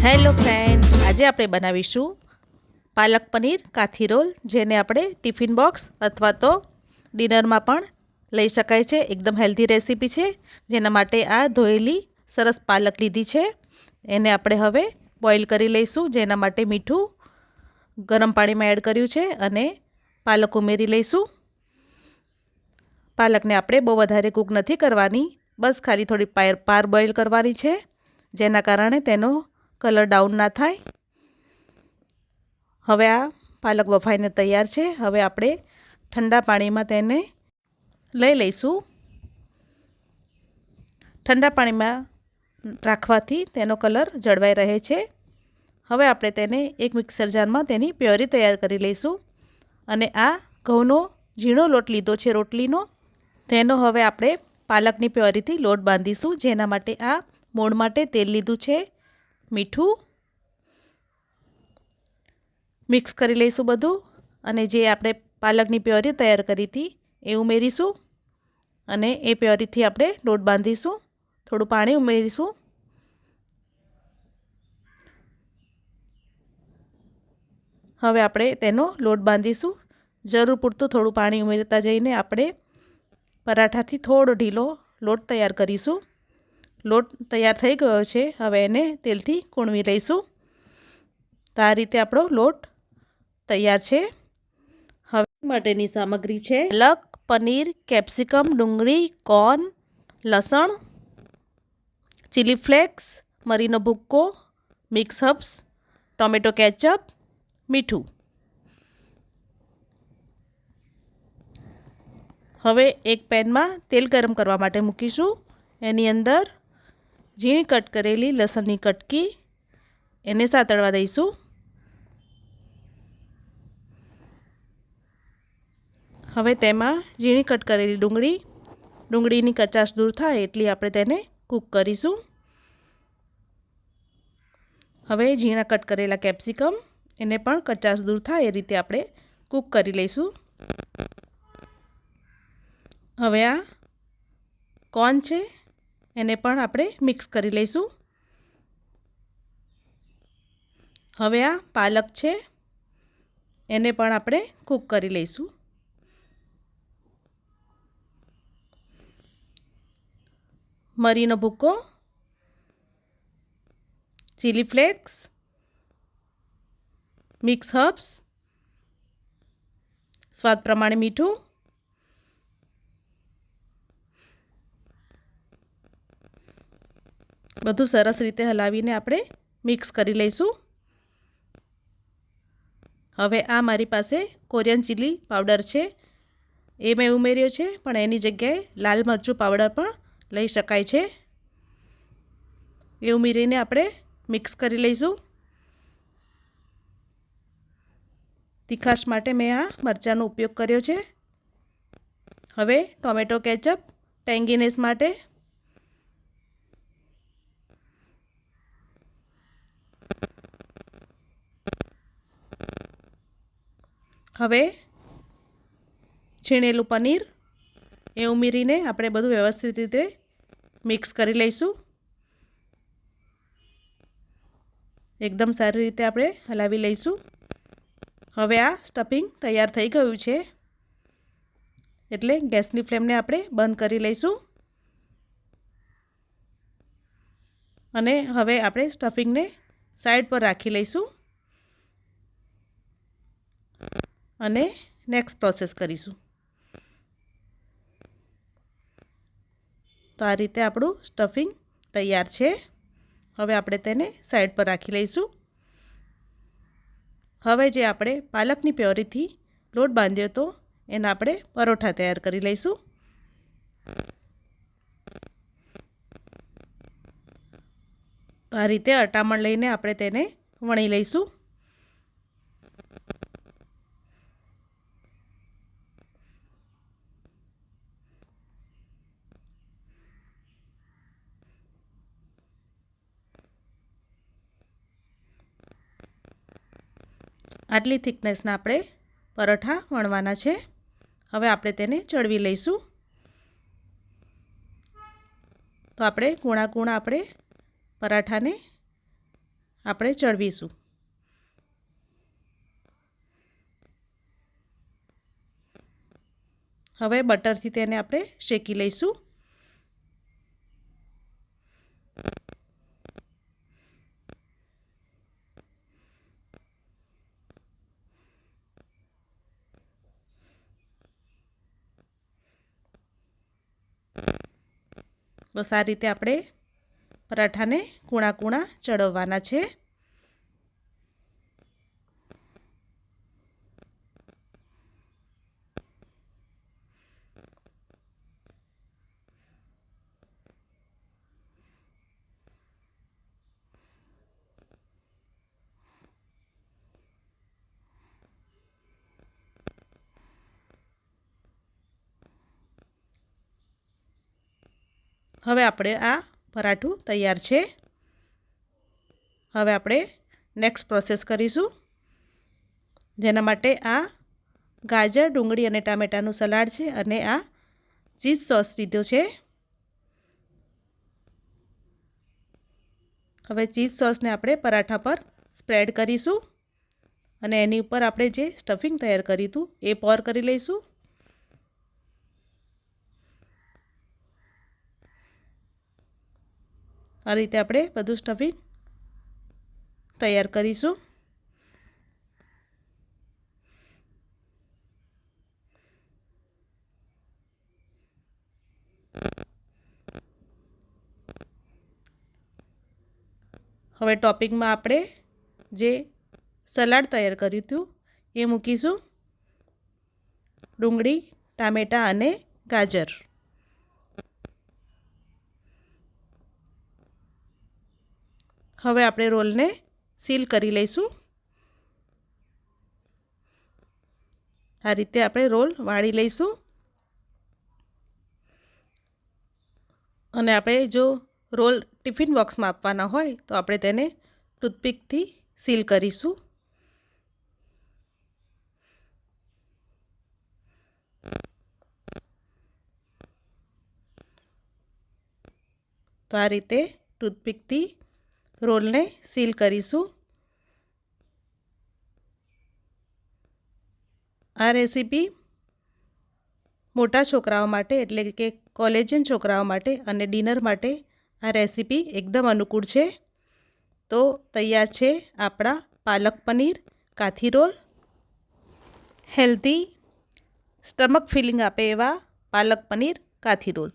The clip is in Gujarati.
હેલો ફ્રેન્ડ, આજે આપણે બનાવીશું પાલક પનીર કાથી રોલ, જેને આપણે ટિફિન બોક્સ અથવા તો ડિનરમાં પણ લઈ શકાય છે. એકદમ હેલ્ધી રેસીપી છે. જેના માટે આ ધોયેલી સરસ પાલક લીધી છે. એને આપણે હવે બોઇલ કરી લઈશું. જેના માટે મીઠું ગરમ પાણીમાં એડ કર્યું છે અને પાલક ઉમેરી લઈશું. પાલકને આપણે બહુ વધારે કૂક નથી કરવાની, બસ ખાલી થોડી પાર બોઇલ કરવાની છે, જેના કારણે તેનો કલર ડાઉન ના થાય. હવે આ પાલક બફાઈને તૈયાર છે. હવે આપણે ઠંડા પાણીમાં તેને લઈ લઈશું. ઠંડા પાણીમાં રાખવાથી તેનો કલર જળવાઈ રહે છે. હવે આપણે તેને એક મિક્સર જારમાં તેની પ્યોરી તૈયાર કરી લઈશું. અને આ ઘઉંનો ઝીણો લોટ લીધો છે રોટલીનો, તેનો હવે આપણે પાલકની પ્યોરીથી લોટ બાંધીશું. જેના માટે આ મોણ માટે તેલ લીધું છે, મીઠું મિક્સ કરી લઈશું બધું, અને જે આપણે પાલકની પ્યોરી તૈયાર કરી હતી એ ઉમેરીશું અને એ પ્યોરીથી આપણે લોટ બાંધીશું. થોડું પાણી ઉમેરીશું. હવે આપણે તેનો લોટ બાંધીશું. જરૂર પૂરતું થોડું પાણી ઉમેરતા જઈને આપણે પરાઠાથી થોડો ઢીલો લોટ તૈયાર કરીશું. લોટ તૈયાર થઈ ગયો છે. હવે એને તેલથી કૂણવી લઈશું. તો આ રીતે આપણો લોટ તૈયાર છે. હવે માટેની સામગ્રી છે પાલક, પનીર, કેપ્સિકમ, ડુંગળી, કોર્ન, લસણ, ચીલી ફ્લેક્સ, મરીનો ભૂક્કો, મિક્સ હર્બ્સ, ટોમેટો કેચઅપ, મીઠું. હવે એક પેનમાં તેલ ગરમ કરવા માટે મૂકીશું. એની અંદર ઝીણી કટ કરેલી લસણની કટકી એને સાતળવા દઈશું. હવે તેમાં ઝીણી કટ કરેલી ડુંગળીની કચાશ દૂર થાય એટલી આપણે તેને કૂક કરીશું. હવે ઝીણા કટ કરેલા કેપ્સિકમ, એને પણ કચાશ દૂર થાય એ રીતે આપણે કૂક કરી લઈશું. હવે આ કોર્ન છે એને પણ આપણે મિક્સ કરી લઈશું. હવે આ પાલક છે એને પણ આપણે કૂક કરી લઈશું. મરીનો ભૂક્કો, ચીલી ફ્લેક્સ, મિક્સ હર્બ્સ, સ્વાદ પ્રમાણે મીઠું, બધું સરસ રીતે હલાવીને આપણે મિક્સ કરી લઈશું. હવે આ મારી પાસે કોરિયન ચીલી પાવડર છે, એ મેં ઉમેર્યો છે, પણ એની જગ્યાએ લાલ મરચું પાવડર પણ લઈ શકાય છે. એ ઉમેરીને આપણે મિક્સ કરી લઈશું. તીખાશ માટે મેં આ મરચાંનો ઉપયોગ કર્યો છે. હવે ટોમેટો કેચઅપ ટેંગીનેસ માટે, હવે છીણેલું પનીર એ ઉમેરીને આપણે બધું વ્યવસ્થિત રીતે મિક્સ કરી લઈશું. એકદમ સારી રીતે આપણે હલાવી લઈશું. હવે આ સ્ટફિંગ તૈયાર થઈ ગયું છે, એટલે ગેસની ફ્લેમને આપણે બંધ કરી લઈશું. અને હવે આપણે સ્ટફિંગને સાઈડ પર રાખી લઈશું અને નેક્સ્ટ પ્રોસેસ કરીશું. તો આ રીતે આપણું સ્ટફિંગ તૈયાર છે. હવે આપણે તેને સાઈડ પર રાખી લઈશું. હવે જે આપણે પાલકની પ્યોરીથી લોટ બાંધ્યો હતો એના આપણે પરોઠા તૈયાર કરી લઈશું. તો આ રીતે અટામણ લઈને આપણે તેને વણી લઈશું. આટલી થિકનેસના આપણે પરોઠા વણવાના છે. હવે આપણે તેને ચડવી લઈશું. તો આપણે કૂણા આપણે પરાઠાને આપણે ચડવીશું. હવે બટરથી તેને આપણે શેકી લઈશું. બસ આ રીતે આપણે પરાઠાને કૂણા કૂણા ચડવવાના છે. હવે આપણે આ પરાઠું તૈયાર છે. હવે આપણે નેક્સ્ટ પ્રોસેસ કરીશું. જેના માટે આ ગાજર, ડુંગળી અને ટામેટાનું સલાડ છે અને આ ચીઝ સોસ લીધો છે. હવે ચીઝ સોસને આપણે પરાઠા પર સ્પ્રેડ કરીશું અને એની ઉપર આપણે જે સ્ટફિંગ તૈયાર કર્યું હતું એ પોર કરી લઈશું. આ રીતે આપણે બધું સ્ટફિંગ તૈયાર કરીશું. હવે ટોપિંગમાં આપણે જે સલાડ તૈયાર કર્યું હતું એ મૂકીશું. ડુંગળી, ટામેટાં અને ગાજર. હવે આપણે રોલને સીલ કરી લઈશું. આ રીતે આપણે રોલ વાળી લઈશું અને આપણે જો રોલ ટિફિન બોક્સમાં આપવાના હોય તો આપણે તેને ટૂથપીકથી સીલ કરીશું. તો આ રીતે ટૂથપીકથી રોલને સીલ કરીશું. આ રેસીપી મોટા છોકરાઓ માટે એટલે કે કોલેજિયન છોકરાઓ માટે અને ડિનર માટે આ રેસીપી એકદમ અનુકૂળ છે. તો તૈયાર છે આપણા palak paneer kathi roll. Healthy stomach filling આપે એવા પાલક પનીર કાથી રોલ.